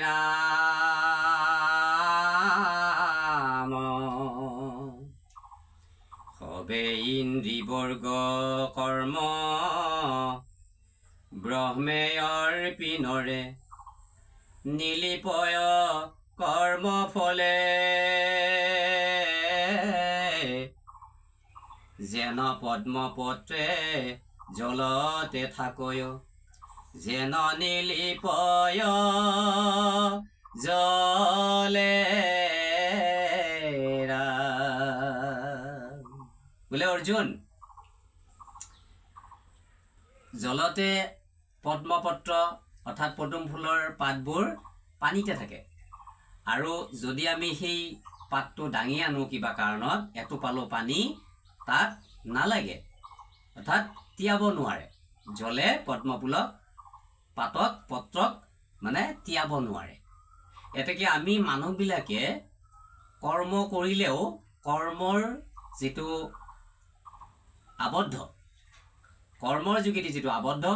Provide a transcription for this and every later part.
ৰাম সবে ইন্দ্ৰিবৰ্গ কৰ্ম ব্ৰহ্মে অৰ্পিনৰে নিলিপয় কৰ্ম ফলে যেন পদ্মপত্ৰে জলতে থাকয় যেন নিলিপয় জলে বোলে অৰ্জুন জলতে পদ্মপত্ৰ অৰ্থাৎ পদুম ফুলৰ পাতবোৰ পানীতে থাকে আৰু যদি আমি সেই পাতটো দাঙি আনো কিবা কাৰণত এটোপালো পানী তাত নালাগে অৰ্থাৎ তিয়াব নোৱাৰে জলে পদ্মফুলক পাতক পত্ৰক মানে তিয়াব নোৱাৰে এতেকে আমি মানুহবিলাকে কৰ্ম কৰিলেও কৰ্মৰ যিটো আবদ্ধ কৰ্মৰ যোগেদি যিটো আবদ্ধ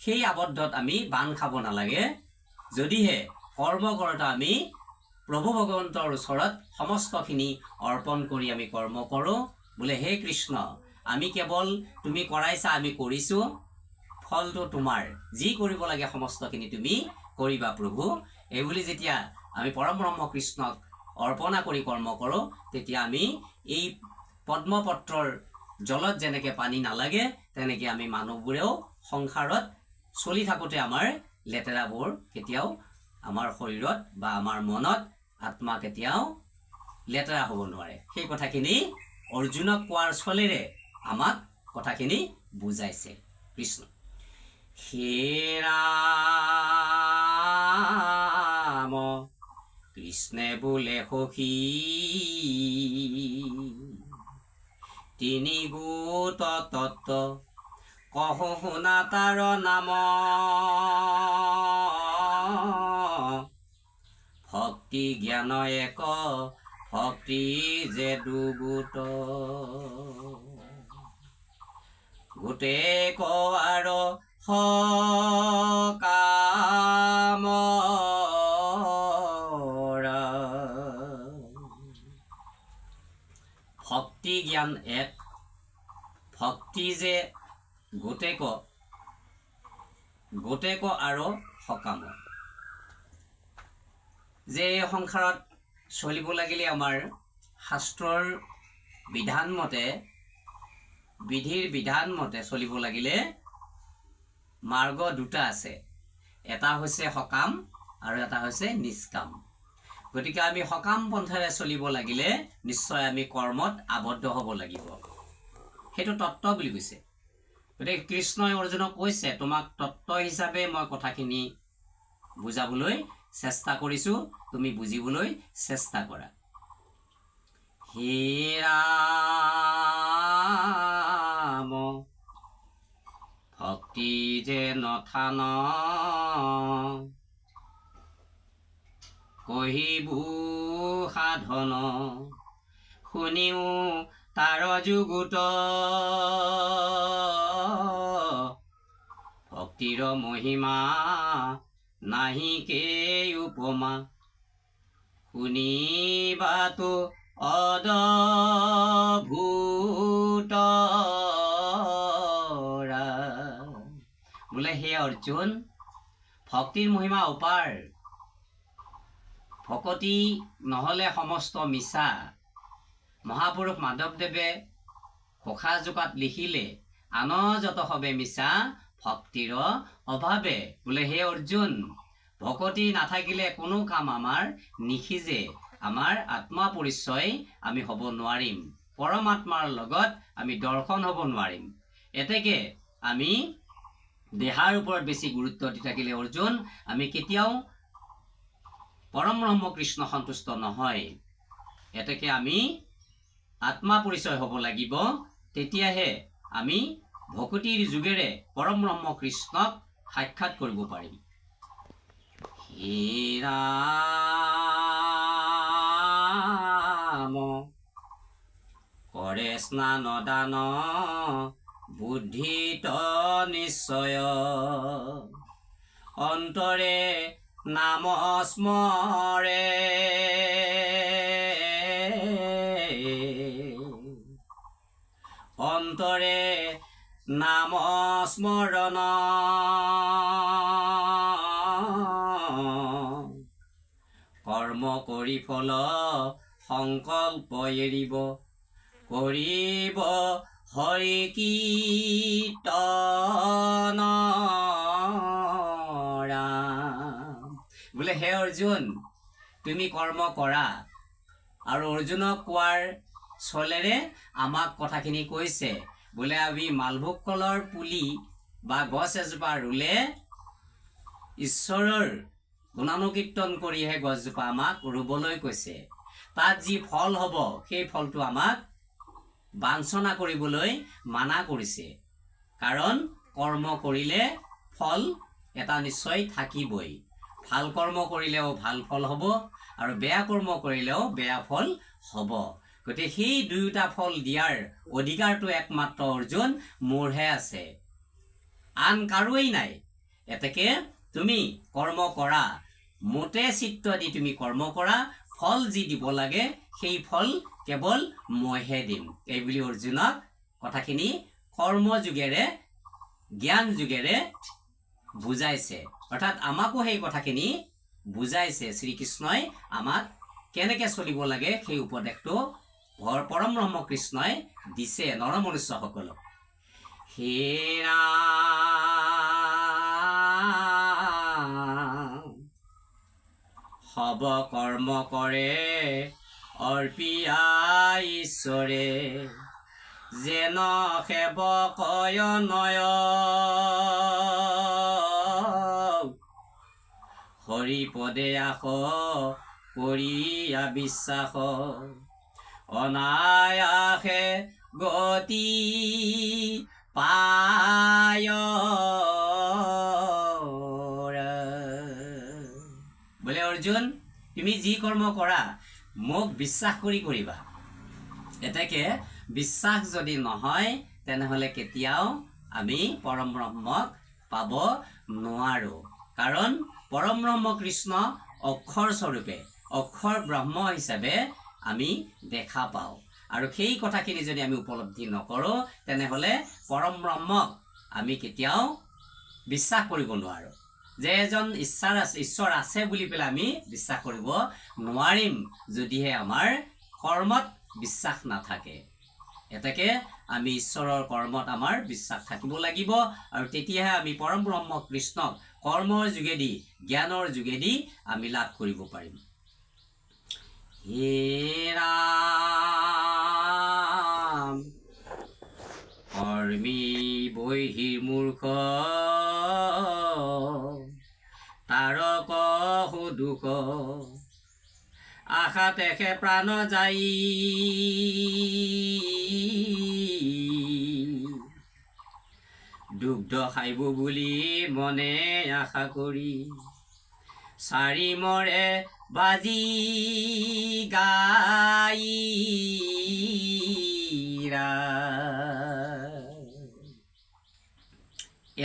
সেই আবদ্ধত আমি বান খাব নালাগে যদিহে কৰ্ম কৰোঁতে আমি প্ৰভু ভগৱন্তৰ ওচৰত সমস্তখিনি অৰ্পণ কৰি আমি কৰ্ম কৰোঁ বোলে হে কৃষ্ণ আমি কেৱল তুমি কৰাইছা আমি কৰিছোঁ ফলটো তোমাৰ যি কৰিব লাগে সমস্তখিনি তুমি কৰিবা প্ৰভু এইবুলি যেতিয়া আমি পৰম ব্ৰহ্ম কৃষ্ণক অৰ্পণা কৰি কৰ্ম কৰোঁ তেতিয়া আমি এই পদ্মপত্ৰৰ জলত যেনেকৈ পানী নালাগে তেনেকৈ আমি মানুহবোৰেও সংসাৰত চলি থাকোঁতে আমাৰ লেতেৰাবোৰ কেতিয়াও আমাৰ শৰীৰত বা আমাৰ মনত আত্মা কেতিয়াও লেতেৰা হ'ব নোৱাৰে সেই কথাখিনি অৰ্জুনক কোৱাৰ ছলেৰে আমাক কথাখিনি বুজাইছে কৃষ্ণ হে ৰাম কৃষ্ণে বোলে সখী তিনি গোট তত্ত্ব কহো শুনা তাৰ নাম ভক্তি জ্ঞান এক ভক্তি যে দুগোট গোটে কোৱাৰ সকাম ভক্তি জ্ঞান এক ভক্তি যে গোটেক আৰু সকাম যে সংসাৰত চলিব লাগিলে আমাৰ শাস্ত্ৰৰ বিধান মতে বিধিৰ বিধান মতে চলিব লাগিলে মাৰ্গ দুটা আছে এটা হৈছে সকাম আৰু এটা হৈছে নিষ্কাম গতিকে আমি সকাম পন্থাৰে চলিব লাগিলে নিশ্চয় আমি কৰ্মত আবদ্ধ হ'ব লাগিব সেইটো তত্ত্ব বুলি কৈছে গতিকে কৃষ্ণই অৰ্জুনক কৈছে তোমাক তত্ত্ব হিচাপে মই কথাখিনি বুজাবলৈ চেষ্টা কৰিছোঁ তুমি বুজিবলৈ চেষ্টা কৰা হে ৰাম ভক্তি যে নথান কহিবু সাধন শুনিও তাৰ যুগুত ভক্তিৰ মহিমা নাহিকে উপমা শুনিবাতো অদ্ভুত বোলে হে অৰ্জুন ভক্তিৰ মহিমা অপাৰ ভকতি নহ'লে সমস্ত মিছা মহাপুৰুষ মাধৱদেৱে ঘোষা জোকাত লিখিলে আন যত হবে মিছা ভক্তিৰ অভাৱে বোলে হে অৰ্জুন ভকতি নাথাকিলে কোনো কাম আমাৰ নিখিজে আমাৰ আত্মা পৰিচয় আমি হ'ব নোৱাৰিম পৰমাত্মাৰ লগত আমি দৰ্শন হ'ব নোৱাৰিম এতেকে আমি দেহাৰ ওপৰত বেছি গুৰুত্ব দি থাকিলে অৰ্জুন আমি কেতিয়াও পৰম ব্ৰহ্ম কৃষ্ণ সন্তুষ্ট নহয় এতেকে আমি আত্মা পৰিচয় হ'ব লাগিব তেতিয়াহে আমি ভক্তিৰ যোগেৰে পৰম ব্ৰহ্ম কৃষ্ণক সাক্ষাৎ কৰিব পাৰিম হে ৰাম কৰে স্নান দান বুদ্ধিত নিশ্চয় অন্তৰে নাম স্মৰে অন্তৰে নাম স্মৰণ কৰ্ম কৰি ফল সংকল্প এৰিব কৰিব হৰি কীৰ্তন ৰাম। বোলে হে অৰ্জুন, তুমি কৰ্ম কৰা। আৰু অৰ্জুনক কোৱাৰ চলেৰে আমাক কথাখিনি কৈছে। বোলে আমি মালভোগ কলৰ পুলি বা গছ এজোপা ৰুলে ঈশ্বৰৰ গুণানুকীৰ্তন কৰিহে গছজোপা আমাক ৰুবলৈ কৈছে। তাত যি ফল হ'ব সেই ফলটো আমাক বাঞ্ছনা কৰিবলৈ মানা কৰিছে। কাৰণ কৰ্ম কৰিলে ফল এটা নিশ্চয় থাকিবই। ভাল কৰ্ম কৰিলেও ভাল ফল হ'ব আৰু বেয়া কৰ্ম কৰিলেও বেয়া ফল হ'ব। গতিকে সেই দুয়োটা ফল দিয়াৰ অধিকাৰটো একমাত্ৰ অৰ্জুন মোৰহে আছে, আন কাৰোৱেই নাই। এতেকে তুমি কৰ্ম কৰা, মোতে চিত্ত দি তুমি কৰ্ম কৰা, ফল যি দিব লাগে সেই ফল কেৱল মইহে দিম। এইবুলি অৰ্জুনক কথাখিনি কৰ্মযোগেৰে জ্ঞান যোগেৰে বুজাইছে। অৰ্থাৎ আমাকো সেই কথাখিনি বুজাইছে। শ্ৰীকৃষ্ণই আমাক কেনেকৈ চলিব লাগে সেই উপদেশটো পৰম ব্ৰহ্ম কৃষ্ণই দিছে নৰমনুষ্যসকলক। হে ৰাম সব কৰ্ম কৰে অৰ্পিয়া ঈশ্বৰে যেন সেৱকয় নয় হৰিপদে আস কৰিয়া বিশ্বাস অনায়াসে গতি পায়। বোলে অৰ্জুন, তুমি যি কৰ্ম কৰা মোক বিশ্বাস কৰি কৰিবা। এতেকে বিশ্বাস যদি নহয় তেনেহ'লে কেতিয়াও আমি পৰম ব্ৰহ্মক পাব নোৱাৰোঁ। কাৰণ পৰম ব্ৰহ্ম কৃষ্ণ অক্ষৰ স্বৰূপে, অক্ষৰ ব্ৰহ্ম হিচাপে আমি দেখা পাওঁ। আৰু সেই কথাখিনি যদি আমি উপলব্ধি নকৰোঁ তেনেহ'লে পৰম ব্ৰহ্মক আমি কেতিয়াও বিশ্বাস কৰিব নোৱাৰোঁ। যে এজন ঈশ্বৰ আছে বুলি পেলাই আমি বিশ্বাস কৰিব নোৱাৰিম যদিহে আমাৰ কৰ্মত বিশ্বাস নাথাকে। এতেকে আমি ঈশ্বৰৰ কৰ্মত আমাৰ বিশ্বাস থাকিব লাগিব আৰু তেতিয়াহে আমি পৰম ব্ৰহ্ম কৃষ্ণক কৰ্মৰ যোগেদি জ্ঞানৰ যোগেদি আমি লাভ কৰিব পাৰিম। হে ৰাম কৰ্মী বহিৰ্মূৰ্খ তাৰক সুদুষ আশাতেহে প্ৰাণ যাই দুগ্ধ খাইব বুলি মনে আশা কৰি চাৰি মৰে বাজি গাই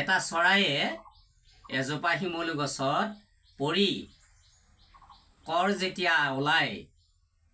এটা চৰায়ে এজোপা শিমলু গছত পৰি কৰ যেতিয়া ওলায়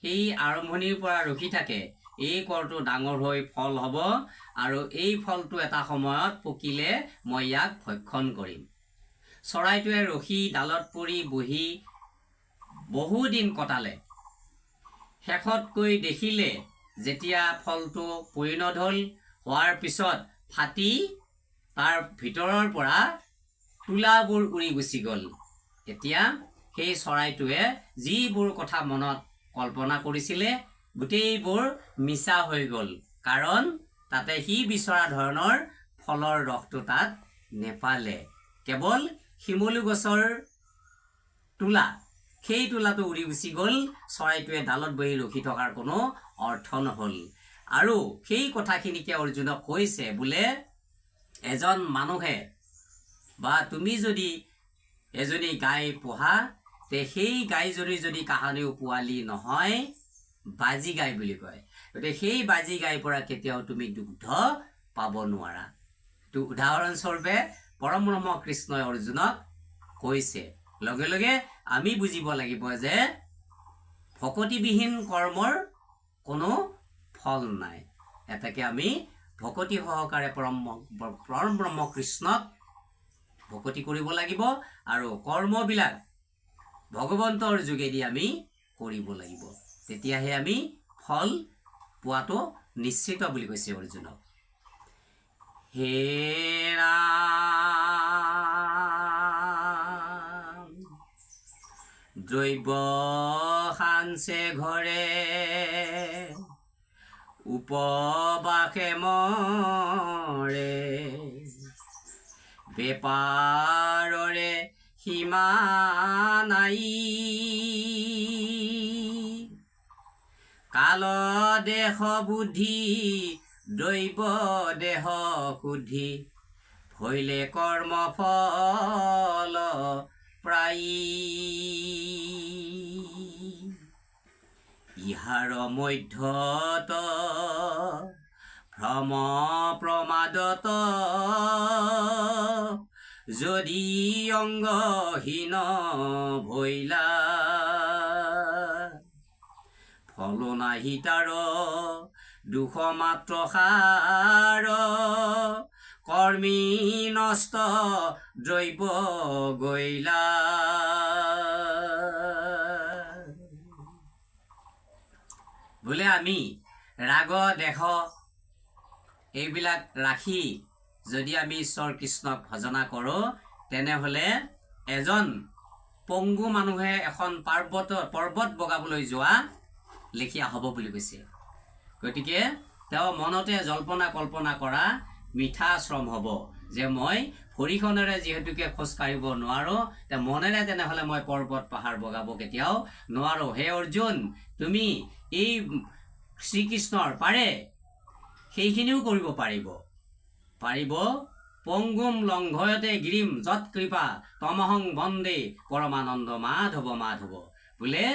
সেই আৰম্ভণিৰ পৰা ৰখি থাকে এই কৰটো ডাঙৰ হৈ ফল হ'ব আৰু এই ফলটো এটা সময়ত পকিলে মই ইয়াক ভক্ষণ কৰিম। চৰাইটোৱে ৰখি ডালত পৰি বহি বহুদিন কটালে। শেষতকৈ দেখিলে যেতিয়া ফলটো পৰিণত হ'ল, হোৱাৰ পিছত ফাটি তাৰ ভিতৰৰ পৰা তুলাবোৰ উৰি গুচি গ'ল। এতিয়া সেই চৰাইটোৱে যিবোৰ কথা মনত কল্পনা কৰিছিলে গোটেইবোৰ মিছা হৈ গ'ল। কাৰণ তাতে সি বিচৰা ধৰণৰ ফলৰ ৰসটো তাত নেপালে। কেৱল শিমলু গছৰ তুলা, সেই তুলাটো উৰি গুচি গ'ল। চৰাইটোৱে ডালত বহি ৰখি থকাৰ কোনো অৰ্থ নহ'ল। আৰু সেই কথাখিনিকে অৰ্জুনক কৈছে, বোলে এজন মানুহে বা তুমি যদি এজনী গাই পোহা তে সেই গাইজনী যদি কাহানিও পোৱালি নহয়, বাজি গাই বুলি কয়। গতিকে সেই বাজি গাইৰ পৰা কেতিয়াও তুমি দুগ্ধ পাব নোৱাৰা। তো উদাহৰণস্বৰূপে পৰম ব্ৰহ্ম কৃষ্ণই অৰ্জুনক কৈছে। লগে লগে আমি বুজিব লাগিব যে ভকতিবিহীন কৰ্মৰ কোনো ফল নাই। এটাকে আমি ভকতি সহকাৰে পৰম ব্ৰহ্ম কৃষ্ণক ভকতি কৰিব লাগিব আৰু কৰ্মবিলাক ভগৱন্তৰ যোগেদি আমি কৰিব লাগিব। তেতিয়াহে আমি ফল পোৱাটো নিশ্চিত বুলি কৈছে অৰ্জুনক। হে ৰাম দ্ৰব্য সাঞ্চে ঘৰে উপবাসে মৰে বেপাৰৰে সীমা নাই কাল দেহ বুদ্ধি দৈৱ দেহ শুদ্ধি হৈলে কৰ্ম ফল প্ৰায়ী ইহাৰ মধ্যত ভ্ৰম প্ৰমাদত যদি অংগহীন ভৈলা ফল নাহি তাৰ দুখ মাত্ৰ সাৰ কৰ্মী নষ্ট দ্ৰব্য গৈলা। বোলে আমি ৰাগ দেহ এইবিলাক ৰাখি যদি আমি ঈশ্বৰ কৃষ্ণক ভজনা কৰোঁ তেনেহ'লে এজন পংগু মানুহে এখন পৰ্বত বগাবলৈ যোৱা লেখীয়া হ'ব বুলি কৈছে। গতিকে তেওঁ মনতে জল্পনা কল্পনা কৰা মিঠা শ্ৰম হ'ব যে মই ভৰিখনেৰে যিহেতুকে খোজ কাঢ়িব নোৱাৰোঁ, মনেৰে তেনেহ'লে মই পৰ্বত পাহাৰ বগাব কেতিয়াও নোৱাৰোঁ। হে অৰ্জুন, তুমি এই শ্ৰীকৃষ্ণৰ পাৰে সেইখিনিও কৰিব পাৰিব পংগুম লংঘয়তে গিৰিম যৎ কৃপা তমহং বন্দে পৰমানন্দ মাধৱ মাধৱ। বোলে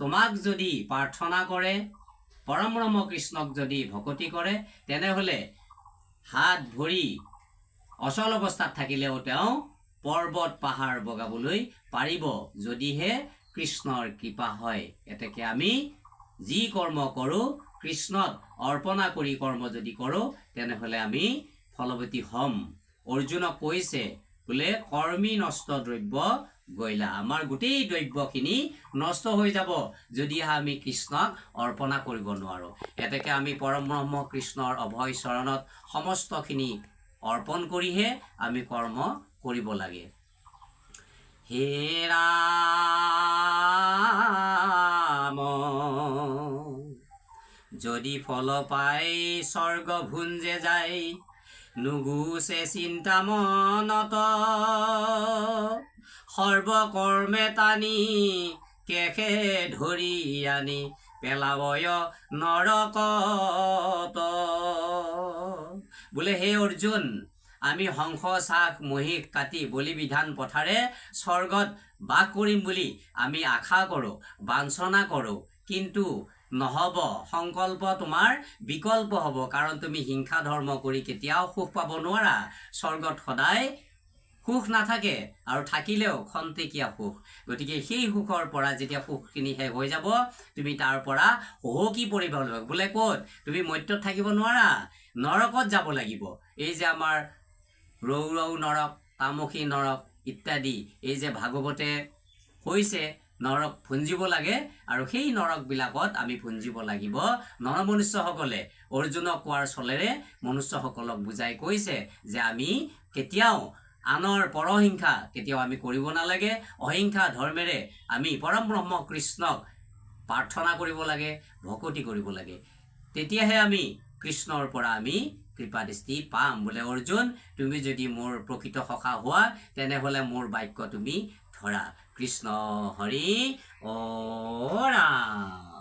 তোমাক যদি প্ৰাৰ্থনা কৰে, পৰম ব্ৰহ্ম কৃষ্ণক যদি ভকতি কৰে, তেনেহ'লে হাত ভৰি অচল অৱস্থাত থাকিলেও তেওঁ পৰ্বত পাহাৰ বগাবলৈ পাৰিব, যদিহে কৃষ্ণৰ কৃপা হয়। এতেকে আমি যি কৰ্ম কৰোঁ কৃষ্ণক অৰ্পণা কৰি কৰ্ম যদি কৰোঁ তেনেহ'লে আমি ফলৱতী হ'ম। অৰ্জুনক কৈছে বোলে কৰ্মী নষ্ট দ্ৰব্য গৈলা, আমাৰ গোটেই দ্ৰব্যখিনি নষ্ট হৈ যাব যদিহে আমি কৃষ্ণক অৰ্পণা কৰিব নোৱাৰোঁ। এতেকে আমি পৰম ব্ৰহ্ম কৃষ্ণৰ অভয় চৰণত সমস্তখিনি অৰ্পণ কৰিহে আমি কৰ্ম কৰিব লাগে। হে ৰাম যদি ফল পাই স্বৰ্গ ভুঞ্জে যায় নুগুচে চিন্তা মনত সৰ্বকৰ্মে টানি কেশে ধৰি আনি পেলাবয় নৰকত। বোলে হে অৰ্জুন, আমি হংস চাক মহিষ কাটি বলি বিধান পথাৰে স্বৰ্গত বাস কৰিম বুলি আমি আশা কৰোঁ, বাঞ্ছনা কৰোঁ, কিন্তু নহ'ব। সংকল্প তোমাৰ বিকল্প হ'ব, কাৰণ তুমি হিংসা ধৰ্ম কৰি কেতিয়াও সুখ পাব নোৱাৰা। স্বৰ্গত সদায় সুখ নাথাকে আৰু থাকিলেও খন্তেকীয়া সুখ। গতিকে সেই সুখৰ পৰা যেতিয়া সুখখিনি শেষ হৈ যাব তুমি তাৰ পৰা হহকি পৰিব লাগিব। বোলে ক'ত? তুমি মৰ্ত্যত থাকিব নোৱাৰা, নৰকত যাব লাগিব। এই যে আমাৰ ৰৌ নৰক, তামসী নৰক ইত্যাদি এই যে ভাগৱতে কৈছে নৰক ভুঞ্জিব লাগে, আৰু সেই নৰকবিলাকত আমি ভুঞ্জিব লাগিব। নৰমনুষ্যসকলে অৰ্জুনক কোৱাৰ চলেৰে মনুষ্যসকলক বুজাই কৈছে যে আমি কেতিয়াও আনৰ পৰহিংসা কেতিয়াও আমি কৰিব নালাগে। অহিংসা ধৰ্মেৰে আমি পৰম ব্ৰহ্ম কৃষ্ণক প্ৰাৰ্থনা কৰিব লাগে, ভকতি কৰিব লাগে। তেতিয়াহে আমি কৃষ্ণৰ পৰা আমি কৃপা দৃষ্টি পাম। বোলে অৰ্জুন, তুমি যদি মোৰ প্ৰকৃত সখা হোৱা তেনেহ'লে মোৰ বাক্য তুমি ধৰা। কৃষ্ণ হৰি অ ৰাম।